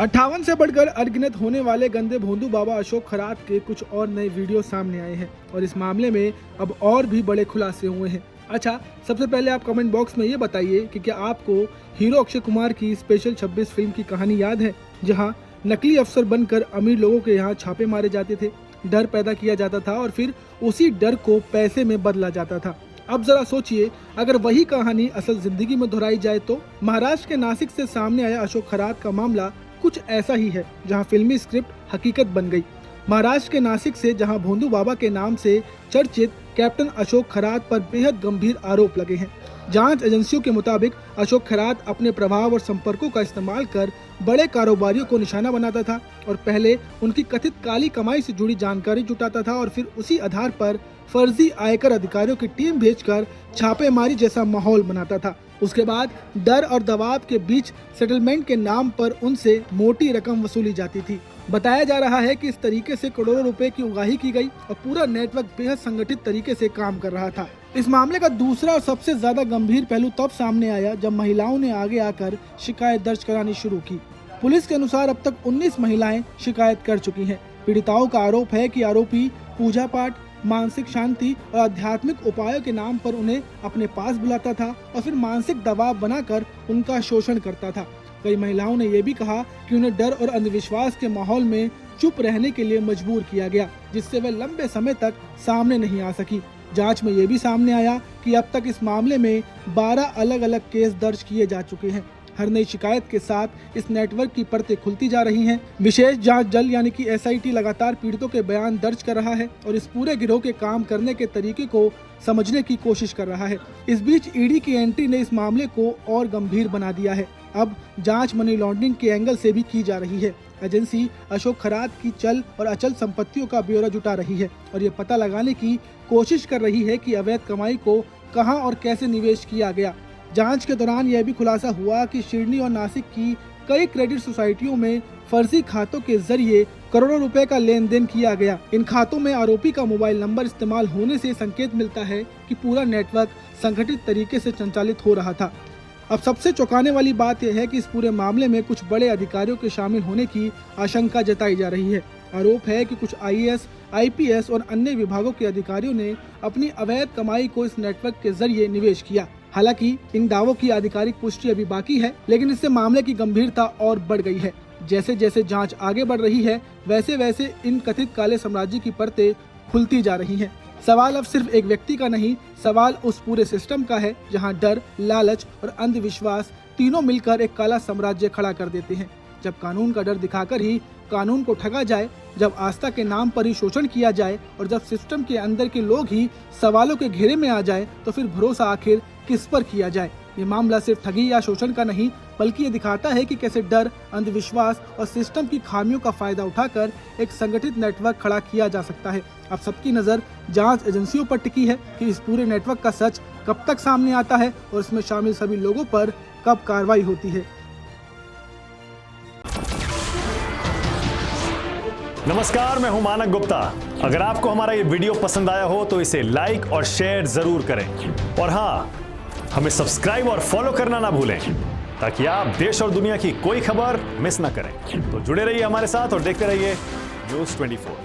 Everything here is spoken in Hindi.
58 से बढ़कर अनगिनत होने वाले गंदे भोंदू बाबा अशोक खरात के कुछ और नए वीडियो सामने आए हैं और इस मामले में अब और भी बड़े खुलासे हुए हैं। अच्छा, सबसे पहले आप कमेंट बॉक्स में ये बताइए कि क्या आपको हीरो अक्षय कुमार की स्पेशल 26 फिल्म की कहानी याद है, जहां नकली अफसर बनकर अमीर लोगों के यहाँ छापे मारे जाते थे, डर पैदा किया जाता था और फिर उसी डर को पैसे में बदला जाता था। अब जरा सोचिए, अगर वही कहानी असल जिंदगी में दोहराई जाए तो। महाराष्ट्र के नासिक से सामने आया अशोक खरात का मामला कुछ ऐसा ही है, जहां फिल्मी स्क्रिप्ट हकीकत बन गई। महाराष्ट्र के नासिक से जहां भोंदू बाबा के नाम से चर्चित कैप्टन अशोक खरात पर बेहद गंभीर आरोप लगे हैं। जांच एजेंसियों के मुताबिक अशोक खरात अपने प्रभाव और संपर्कों का इस्तेमाल कर बड़े कारोबारियों को निशाना बनाता था और पहले उनकी कथित काली कमाई से जुड़ी जानकारी जुटाता था और फिर उसी आधार पर फर्जी आयकर अधिकारियों की टीम भेजकर छापेमारी जैसा माहौल बनाता था। उसके बाद डर और दबाव के बीच सेटलमेंट के नाम पर उनसे मोटी रकम वसूली जाती थी। बताया जा रहा है कि इस तरीके से करोड़ों रुपए की उगाही की गई और पूरा नेटवर्क बेहद संगठित तरीके से काम कर रहा था। इस मामले का दूसरा और सबसे ज्यादा गंभीर पहलू तब सामने आया जब महिलाओं ने आगे आकर शिकायत दर्ज करानी शुरू की। पुलिस के अनुसार अब तक 19 महिलाएं शिकायत कर चुकी हैं। पीड़िताओं का आरोप है कि आरोपी पूजा पाठ, मानसिक शांति और आध्यात्मिक उपायों के नाम पर उन्हें अपने पास बुलाता था और फिर मानसिक दबाव बनाकर उनका शोषण करता था। कई महिलाओं ने यह भी कहा कि उन्हें डर और अंधविश्वास के माहौल में चुप रहने के लिए मजबूर किया गया, जिससे वे लंबे समय तक सामने नहीं आ सकी। जांच में यह भी सामने आया कि अब तक इस मामले में 12 अलग अलग केस दर्ज किए जा चुके हैं। हर नई शिकायत के साथ इस नेटवर्क की परतें खुलती जा रही हैं। विशेष जांच दल यानी कि SIT लगातार पीड़ितों के बयान दर्ज कर रहा है और इस पूरे गिरोह के काम करने के तरीके को समझने की कोशिश कर रहा है। इस बीच ED की एंट्री ने इस मामले को और गंभीर बना दिया है। अब जांच मनी लॉन्ड्रिंग के एंगल से भी की जा रही है। एजेंसी अशोक खरात की चल और अचल संपत्तियों का ब्यौरा जुटा रही है और ये पता लगाने की कोशिश कर रही है कि अवैध कमाई को कहां और कैसे निवेश किया गया। जांच के दौरान यह भी खुलासा हुआ कि शिरडी और नासिक की कई क्रेडिट सोसाइटियों में फर्जी खातों के जरिए करोड़ों रुपए का लेन देन किया गया। इन खातों में आरोपी का मोबाइल नंबर इस्तेमाल होने से संकेत मिलता है कि पूरा नेटवर्क संगठित तरीके से संचालित हो रहा था। अब सबसे चौंकाने वाली बात यह है कि इस पूरे मामले में कुछ बड़े अधिकारियों के शामिल होने की आशंका जताई जा रही है। आरोप है कि कुछ IAS, IPS और अन्य विभागों के अधिकारियों ने अपनी अवैध कमाई को इस नेटवर्क के जरिए निवेश किया। हालांकि इन दावों की आधिकारिक पुष्टि अभी बाकी है, लेकिन इससे मामले की गंभीरता और बढ़ गई है। जैसे जैसे जांच आगे बढ़ रही है, वैसे वैसे इन कथित काले साम्राज्य की परतें खुलती जा रही हैं। सवाल अब सिर्फ एक व्यक्ति का नहीं, सवाल उस पूरे सिस्टम का है जहां डर, लालच और अंधविश्वास तीनों मिलकर एक काला साम्राज्य खड़ा कर देते हैं। जब कानून का डर दिखाकर ही कानून को ठगा जाए, जब आस्था के नाम पर ही शोषण किया जाए और जब सिस्टम के अंदर के लोग ही सवालों के घेरे में आ जाए, तो फिर भरोसा आखिर किस पर किया जाए। ये मामला सिर्फ ठगी या शोषण का नहीं, बल्कि ये दिखाता है कि कैसे डर, अंधविश्वास और सिस्टम की खामियों का फायदा उठाकर एक संगठित नेटवर्क खड़ा किया जा सकता है। अब सबकी नजर जांच एजेंसियों पर टिकी है कि इस पूरे नेटवर्क का सच कब तक सामने आता है और इसमें शामिल सभी लोगों पर कब कार्रवाई होती है। नमस्कार, मैं हूं मानक गुप्ता। अगर आपको हमारा ये वीडियो पसंद आया हो तो इसे लाइक और शेयर जरूर करें और हाँ, हमें सब्सक्राइब और फॉलो करना ना भूलें ताकि आप देश और दुनिया की कोई खबर मिस ना करें। तो जुड़े रहिए हमारे साथ और देखते रहिए News 24।